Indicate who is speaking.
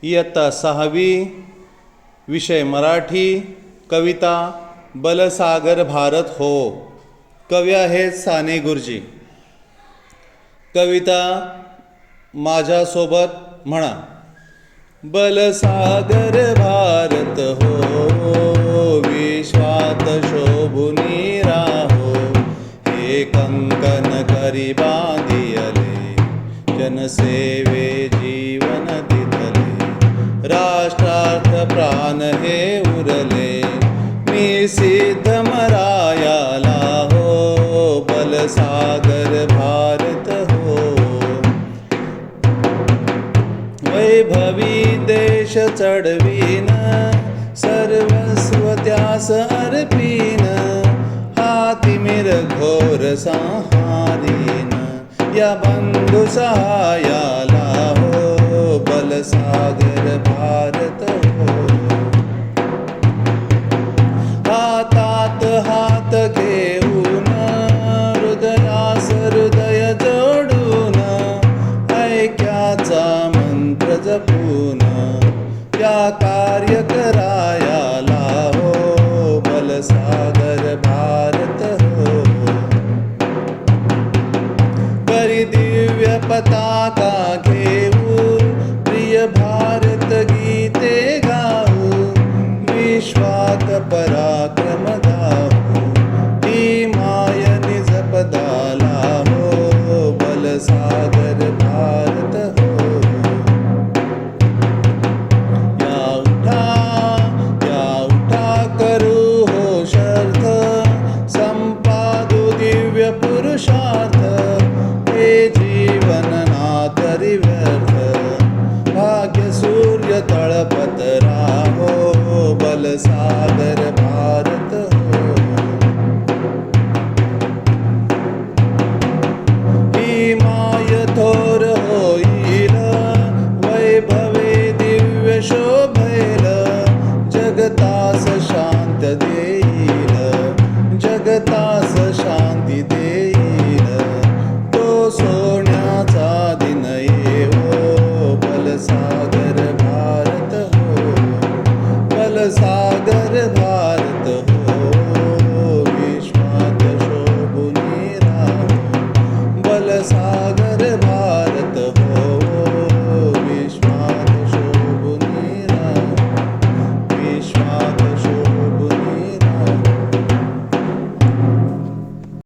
Speaker 1: इयत्ता 6वी, विषय मराठी, कविता बलसागर भारत हो. कवी आहेत साने गुरुजी. कविता माझ्यासोबत म्हणा. बलसागर भारत हो, विश्वात शोभुनी राहो. हे कंकण करी बांधियले, जनसेवे जीवन दितले. राष्ट्रार्थ प्राण हे उरले, मी सिद्ध मरायाला हो. बलसागर भारत हो, वैभवी देश चढवीन, सर्वस्व त्यास अर्पीन. हातिमिर घोर संहारीन, या बंधु सहायाला हो. बलसागर भारत हो, हातात हात घेऊन, हृदयास हृदय जोडून. ऐक्याचा मंत्र जपून, या कार्य करायाला हो. बलसागर भारत हो, करी दिव्य पताका घेऊ, प्रिय भारत गीते गाऊ. विश्वात पराक्रम गाऊ, ही माय निज पदाला हो. बलसागर भारत हो, या उठा करू हो शर्थ, संपादू दिव्य पुरुषार्थ. हे जीवन ना तरी व्यर्थ, भाग्य सूर्य तळपत राहो. बलसागर